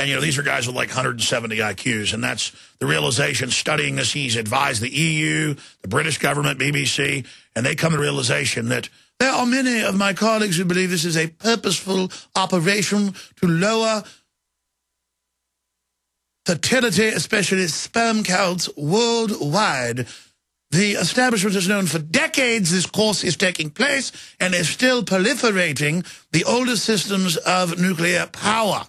And, you know, these are guys with like 170 IQs, and that's the realization. Studying this, he's advised the EU, the British government, BBC, and they come to the realization that there are many of my colleagues who believe this is a purposeful operation to lower fertility, especially sperm counts, worldwide. The establishment has known for decades this course is taking place, and is still proliferating the oldest systems of nuclear power,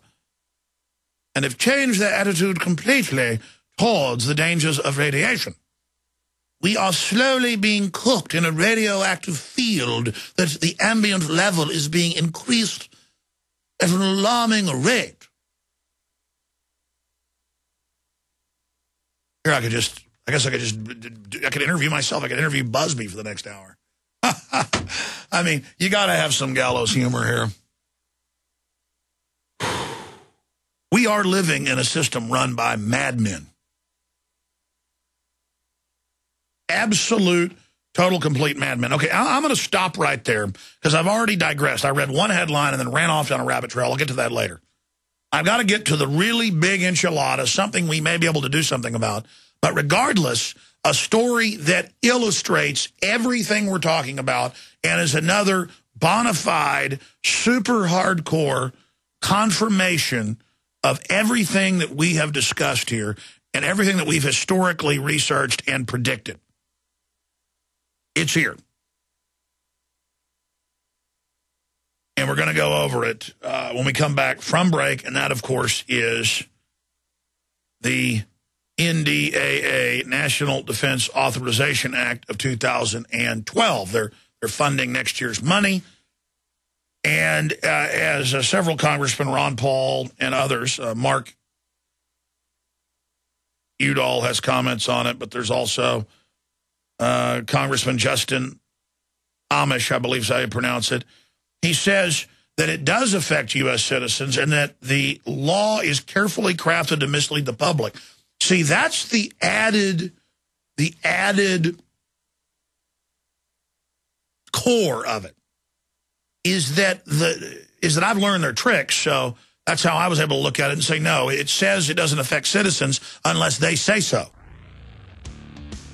and have changed their attitude completely towards the dangers of radiation. We are slowly being cooked in a radioactive field that the ambient level is being increased at an alarming rate. Here I could interview myself. I could interview Busby for the next hour. I mean, you got to have some gallows humor here. We are living in a system run by madmen. Absolute, total, complete madmen. Okay, I'm going to stop right there because I've already digressed. I read one headline and then ran off down a rabbit trail. I'll get to that later. I've got to get to the really big enchilada, something we may be able to do something about. But regardless, a story that illustrates everything we're talking about and is another bona fide, super hardcore confirmation of everything that we have discussed here and everything that we've historically researched and predicted. It's here. And we're going to go over it when we come back from break, and that, of course, is the NDAA, National Defense Authorization Act of 2012. They're funding next year's money. And as several congressmen, Ron Paul and others, Mark Udall has comments on it, but there's also Congressman Justin Amish, I believe is how you pronounce it. He says that it does affect U.S. citizens and that the law is carefully crafted to mislead the public. See, that's the added core of it, is that I've learned their tricks, so that's how I was able to look at it and say, no, it says it doesn't affect citizens unless they say so.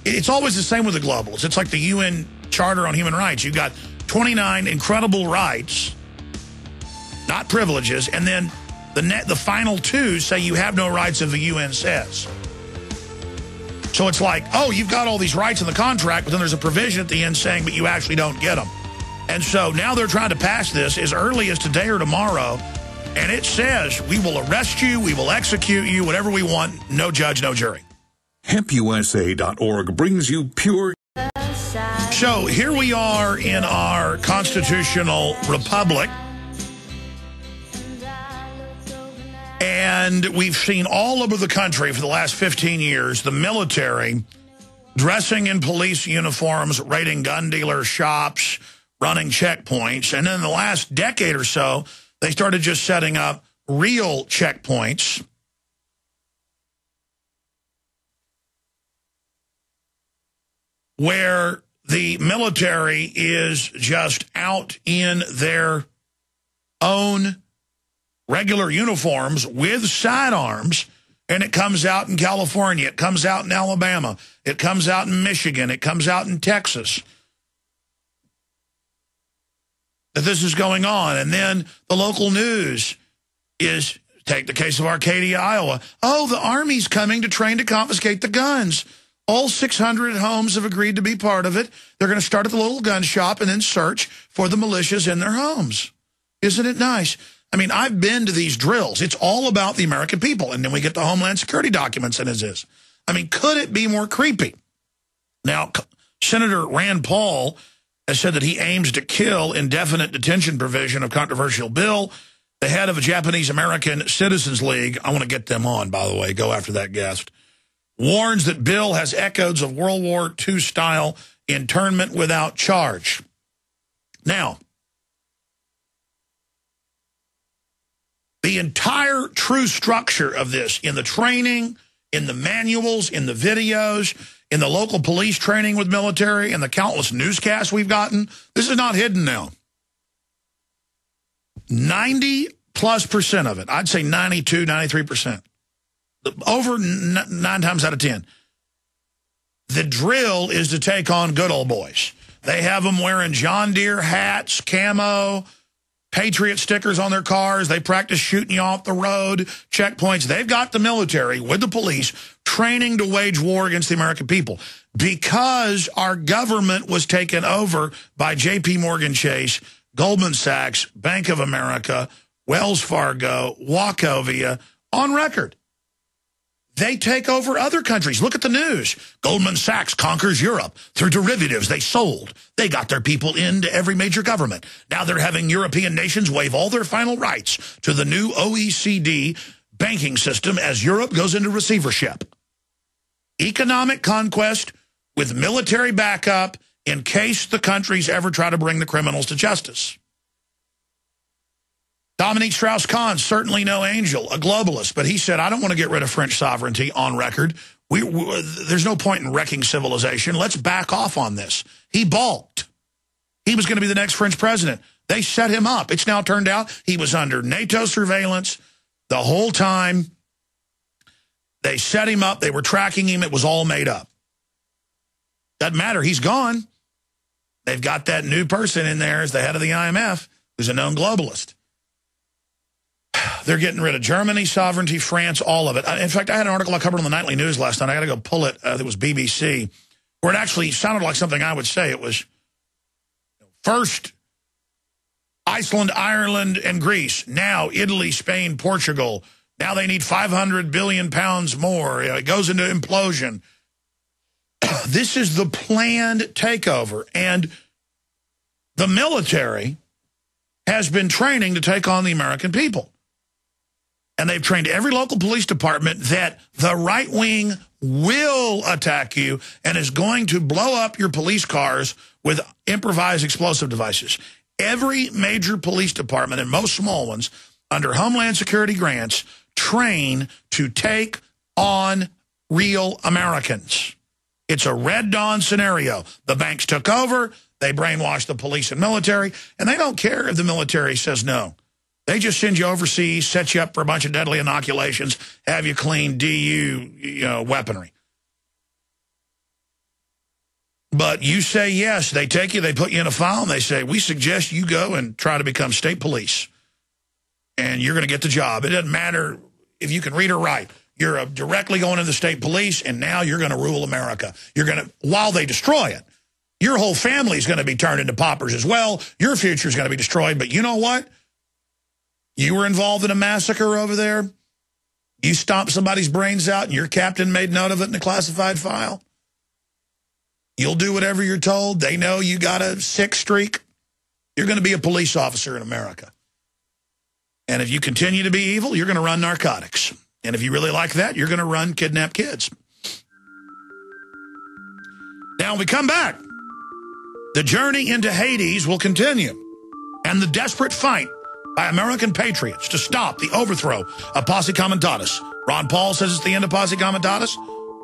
It's always the same with the globalists. It's like the UN Charter on Human Rights. You've got 29 incredible rights, not privileges, and then the final two say you have no rights if the UN says. So it's like, oh, you've got all these rights in the contract, but then there's a provision at the end saying, but you actually don't get them. And so now they're trying to pass this as early as today or tomorrow, and it says we will arrest you, we will execute you, whatever we want, no judge, no jury. HempUSA.org brings you pure. So here we are in our constitutional republic, and we've seen all over the country for the last 15 years the military dressing in police uniforms, raiding gun dealer shops, running checkpoints. And then in the last decade or so, they started just setting up real checkpoints where the military is just out in their own regular uniforms with sidearms, and it comes out in California, it comes out in Alabama, it comes out in Michigan, it comes out in Texas, that this is going on. And then the local news is, take the case of Arcadia, Iowa. Oh, the Army's coming to train to confiscate the guns. All 600 homes have agreed to be part of it. They're going to start at the local gun shop and then search for the militias in their homes. Isn't it nice? I mean, I've been to these drills. It's all about the American people. And then we get the Homeland Security documents, and it is. I mean, could it be more creepy? Now, Senator Rand Paul has said that he aims to kill indefinite detention provision of controversial bill. The head of a Japanese-American Citizens League, I want to get them on, by the way, go after that guest, warns that bill has echoes of World War II-style internment without charge. Now, the entire true structure of this, in the training, in the manuals, in the videos, in the local police training with military, and the countless newscasts we've gotten, this is not hidden now. 90% plus% of it. I'd say 92, 93%. Over 9 times out of 10. The drill is to take on good old boys. They have them wearing John Deere hats, camo, Patriot stickers on their cars. They practice shooting you off the road, checkpoints. They've got the military with the police training to wage war against the American people. Because our government was taken over by J.P. Morgan Chase, Goldman Sachs, Bank of America, Wells Fargo, Wachovia, on record. They take over other countries. Look at the news. Goldman Sachs conquers Europe through derivatives they sold. They got their people into every major government. Now they're having European nations waive all their final rights to the new OECD banking system as Europe goes into receivership. Economic conquest with military backup in case the countries ever try to bring the criminals to justice. Dominique Strauss-Kahn, certainly no angel, a globalist, but he said, I don't want to get rid of French sovereignty on record. There's no point in wrecking civilization. Let's back off on this. He balked. He was going to be the next French president. They set him up. It's now turned out he was under NATO surveillance the whole time. They set him up. They were tracking him. It was all made up. Doesn't matter. He's gone. They've got that new person in there as the head of the IMF who's a known globalist. They're getting rid of Germany, sovereignty, France, all of it. In fact, I had an article I covered on the Nightly News last night. I got to go pull it. It was BBC, where it actually sounded like something I would say. It was first Iceland, Ireland, and Greece. Now Italy, Spain, Portugal. Now they need 500 billion pounds more. It goes into implosion. This is the planned takeover. And the military has been training to take on the American people. And they've trained every local police department that the right wing will attack you and is going to blow up your police cars with improvised explosive devices. Every major police department, and most small ones, under Homeland Security grants, train to take on real Americans. It's a Red Dawn scenario. The banks took over, they brainwashed the police and military, and they don't care if the military says no. They just send you overseas, set you up for a bunch of deadly inoculations, have you clean DU weaponry. But you say yes, they take you, they put you in a file, and they say, we suggest you go and try to become state police. And you're going to get the job. It doesn't matter if you can read or write. You're directly going into the state police, and now you're going to rule America. You're going to, while they destroy it, your whole family is going to be turned into paupers as well. Your future is going to be destroyed. But you know what? You were involved in a massacre over there. You stomped somebody's brains out, and your captain made note of it in a classified file. You'll do whatever you're told. They know you got a sick streak. You're going to be a police officer in America. And if you continue to be evil, you're going to run narcotics. And if you really like that, you're going to run kidnap kids. Now, when we come back, the journey into Hades will continue. And the desperate fight by American patriots to stop the overthrow of Posse Comitatus. Ron Paul says it's the end of Posse Comitatus.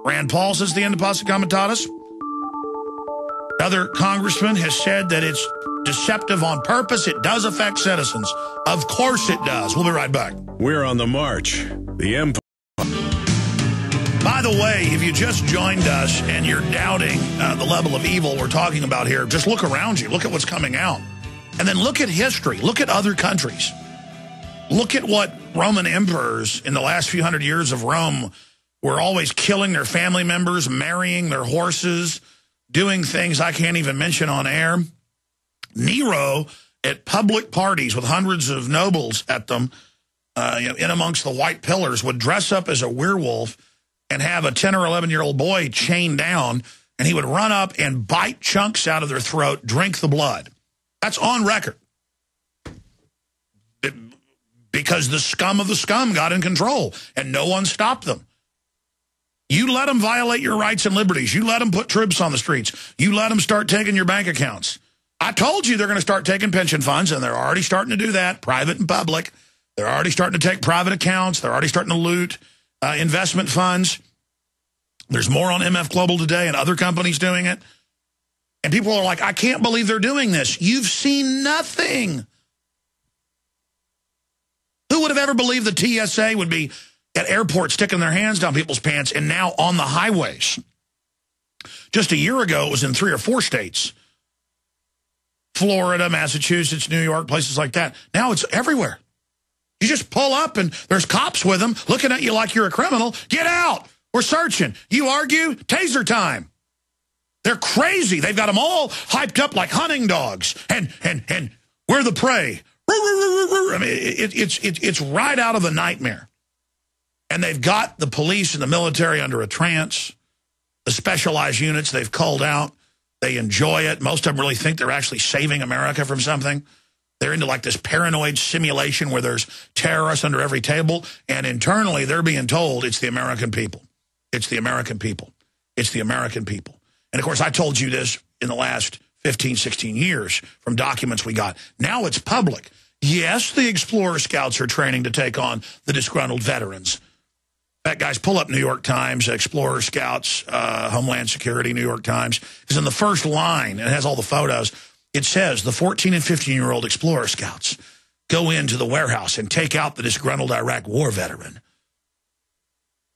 Rand Paul says it's the end of Posse Comitatus. Another congressman has said that it's deceptive on purpose. It does affect citizens. Of course it does. We'll be right back. We're on the march. The empire. By the way, if you just joined us and you're doubting the level of evil we're talking about here, just look around you. Look at what's coming out. And then look at history. Look at other countries. Look at what Roman emperors in the last few hundred years of Rome were always killing their family members, marrying their horses, doing things I can't even mention on air. Nero, at public parties with hundreds of nobles at them, in amongst the white pillars, would dress up as a werewolf and have a 10 or 11-year-old boy chained down, and he would run up and bite chunks out of their throat, drink the blood. That's on record. Because the scum of the scum got in control, and no one stopped them. You let them violate your rights and liberties. You let them put troops on the streets. You let them start taking your bank accounts. I told you they're going to start taking pension funds, and they're already starting to do that, private and public. They're already starting to take private accounts. They're already starting to loot investment funds. There's more on MF Global today and other companies doing it. And people are like, I can't believe they're doing this. You've seen nothing. Who would have ever believed the TSA would be at airports sticking their hands down people's pants and now on the highways? Just a year ago, it was in 3 or 4 states. Florida, Massachusetts, New York, places like that. Now it's everywhere. You just pull up and there's cops with them looking at you like you're a criminal. Get out. We're searching. You argue, taser time. They're crazy. They've got them all hyped up like hunting dogs. And we're the prey. I mean, it's right out of a nightmare. And they've got the police and the military under a trance. The specialized units they've culled out. They enjoy it. Most of them really think they're actually saving America from something. They're into like this paranoid simulation where there's terrorists under every table. And internally, they're being told it's the American people. It's the American people. It's the American people. And, of course, I told you this in the last 15, 16 years from documents we got. Now it's public. Yes, the Explorer Scouts are training to take on the disgruntled veterans. In fact, guys, pull up New York Times, Explorer Scouts, Homeland Security, New York Times. Because in the first line, and it has all the photos, it says the 14 and 15-year-old Explorer Scouts go into the warehouse and take out the disgruntled Iraq war veteran.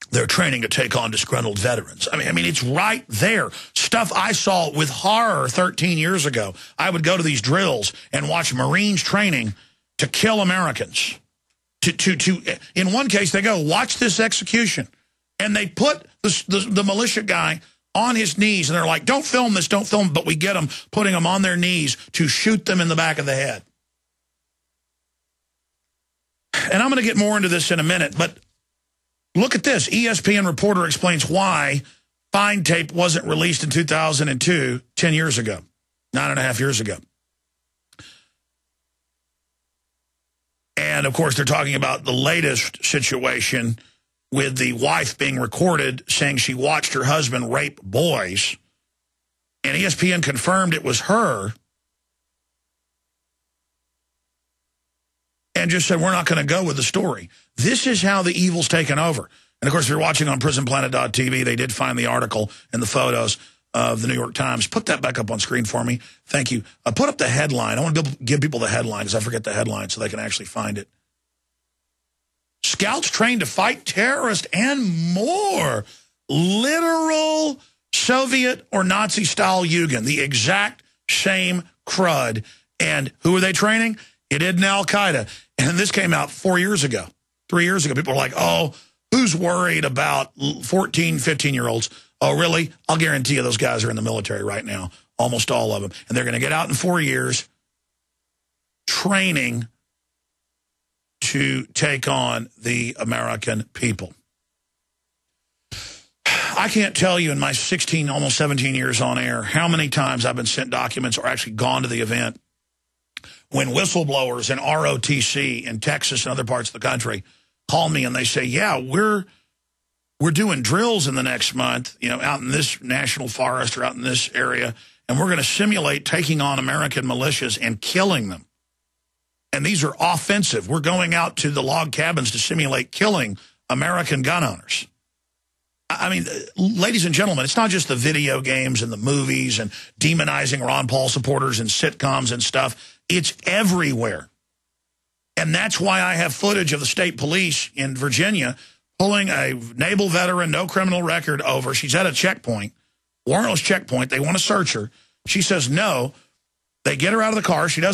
They're training to take on disgruntled veterans. I mean, it's right there. Stuff I saw with horror 13 years ago. I would go to these drills and watch Marines training to kill Americans. In one case, they go, watch this execution. And they put the militia guy on his knees, and they're like, don't film this, don't film, but we get them putting them on their knees to shoot them in the back of the head. And I'm going to get more into this in a minute, but look at this. ESPN reporter explains why fine tape wasn't released in 2002, 10 years ago, 9.5 years ago. And, of course, they're talking about the latest situation with the wife being recorded saying she watched her husband rape boys. And ESPN confirmed it was her and just said, we're not going to go with the story. This is how the evil's taken over. And, of course, if you're watching on Prisonplanet.tv, they did find the article and the photos of the New York Times. Put that back up on screen for me. Thank you. Put up the headline. I want to give people the headline because I forget the headline so they can actually find it. Scouts trained to fight terrorists and more. Literal Soviet or Nazi-style Jugend. The exact same crud. And who are they training? It isn't Al-Qaeda. And this came out 4 years ago. 3 years ago. People are like, oh, who's worried about 14, 15-year-olds? Oh, really? I'll guarantee you those guys are in the military right now, almost all of them. And they're going to get out in 4 years training to take on the American people. I can't tell you in my 16, almost 17 years on air how many times I've been sent documents or actually gone to the event when whistleblowers in ROTC in Texas and other parts of the country call me and they say, yeah, we're doing drills in the next month, you know, out in this national forest or out in this area, and we're going to simulate taking on American militias and killing them. And these are offensive. We're going out to the log cabins to simulate killing American gun owners. I mean, ladies and gentlemen, it's not just the video games and the movies and demonizing Ron Paul supporters and sitcoms and stuff. It's everywhere. And that's why I have footage of the state police in Virginia pulling a naval veteran, no criminal record over. She's at a checkpoint, warrantless checkpoint. They want to search her. She says no. They get her out of the car. She doesn't